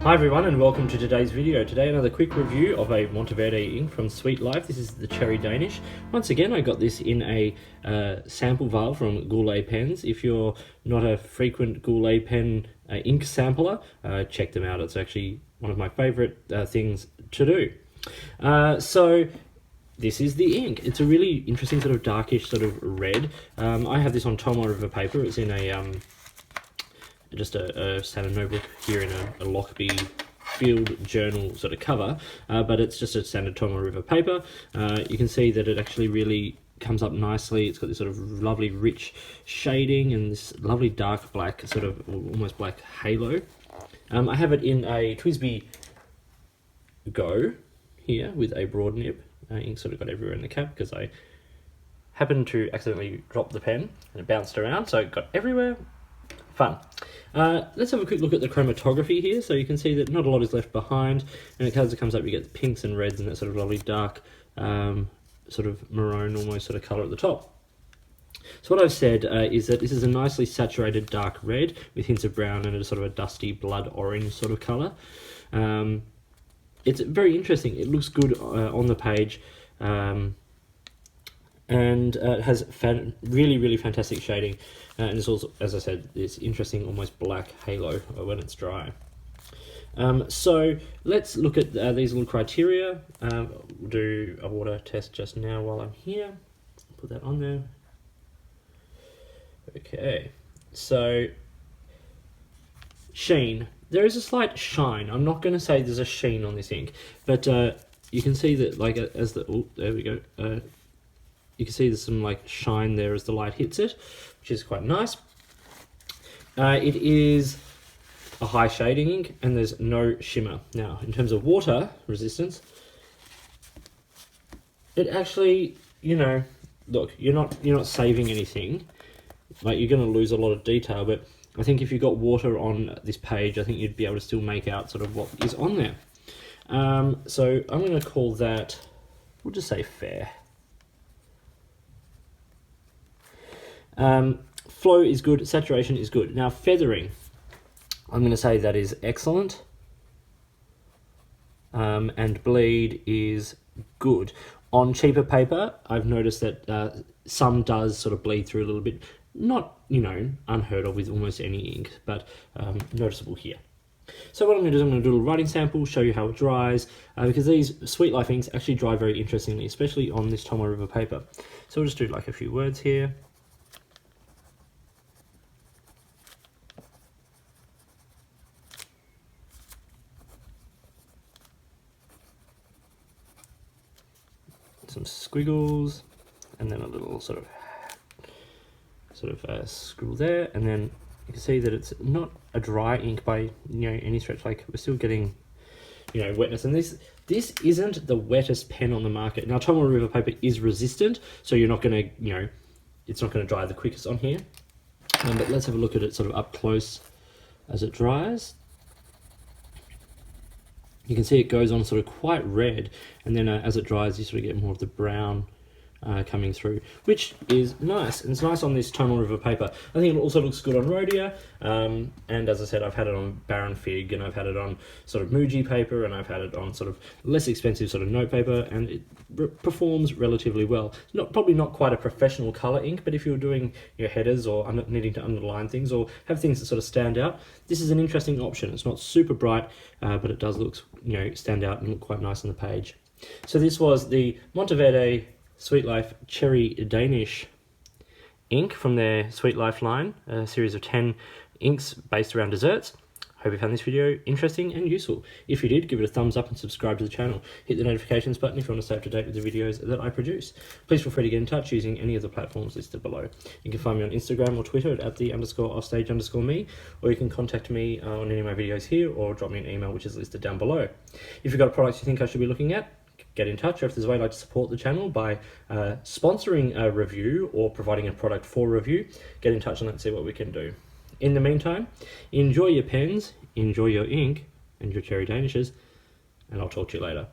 Hi everyone and welcome to today's video. Today another quick review of a Monteverde ink from Sweet Life. This is the Cherry Danish. Once again I got this in a sample vial from Goulet Pens. If you're not a frequent Goulet pen ink sampler, check them out. It's actually one of my favourite things to do. So this is the ink. It's a really interesting sort of darkish sort of red. I have this on Tomo River paper. It's in a just a Saturn notebook here in a Lockerbie field journal sort of cover, but it's just a standard Tomo River paper. You can see that it actually really comes up nicely. It's got this sort of lovely rich shading and this lovely dark black sort of almost black halo. I have it in a TWSBI Go here with a broad nib. Ink sort of got everywhere in the cap because I happened to accidentally drop the pen and it bounced around, so it got everywhere. Fun. Let's have a quick look at the chromatography here. So you can see that not a lot is left behind, and as it comes up you get pinks and reds and that sort of lovely dark sort of maroon almost sort of colour at the top. So what I've said is that this is a nicely saturated dark red with hints of brown and a sort of a dusty blood orange sort of colour. It's very interesting. It looks good on the page. And it has really fantastic shading, and it's also, as I said, this interesting almost black halo when it's dry. So let's look at these little criteria. We'll do a water test just now while I'm here. Put that on there. Okay, so sheen. There is a slight shine. I'm not going to say there's a sheen on this ink, but you can see that, like, as the there we go. You can see there's some like shine there as the light hits it, which is quite nice. It is a high shading ink and there's no shimmer. Now, in terms of water resistance, it actually, you know, look, you're not saving anything. Like, you're going to lose a lot of detail, but I think if you got water on this page, I think you'd be able to still make out sort of what is on there. So I'm going to call that, we'll just say fair. Flow is good, saturation is good. Now feathering, I'm going to say that is excellent, and bleed is good. On cheaper paper, I've noticed that some does sort of bleed through a little bit, not, you know, unheard of with almost any ink, but noticeable here. So what I'm going to do is I'm going to do a little writing sample, show you how it dries, because these Sweet Life inks actually dry very interestingly, especially on this Tomo River paper. So we'll just do like a few words here. Some squiggles, and then a little sort of scribble there, and then you can see that it's not a dry ink by, you know, any stretch. Like, we're still getting, you know, wetness, and this isn't the wettest pen on the market. Now Tomo River paper is resistant, so you're not going to, you know, it's not going to dry the quickest on here, but let's have a look at it sort of up close as it dries. You can see it goes on sort of quite red, and then as it dries you sort of get more of the brown coming through, which is nice. And it's nice on this Tomo River paper. I think it also looks good on Rhodia, and as I said, I've had it on Baron Fig, and I've had it on sort of Muji paper, and I've had it on sort of less expensive sort of note paper, and it performs relatively well. It's probably not quite a professional color ink, but if you're doing your headers or needing to underline things or have things that sort of stand out, this is an interesting option. It's not super bright, but it does look, you know, stand out and look quite nice on the page. So this was the Monteverde Sweet Life Cherry Danish ink from their Sweet Life line, a series of 10 inks based around desserts. Hope you found this video interesting and useful. If you did, give it a thumbs up and subscribe to the channel. Hit the notifications button if you want to stay up to date with the videos that I produce. Please feel free to get in touch using any of the platforms listed below. You can find me on Instagram or Twitter at @the_offstage_me, or you can contact me on any of my videos here, or drop me an email which is listed down below. If you've got products you think I should be looking at, get in touch, or if there's a way you'd like to support the channel by sponsoring a review or providing a product for review, get in touch and let's see what we can do. In the meantime, enjoy your pens, enjoy your ink and your Cherry Danishes, and I'll talk to you later.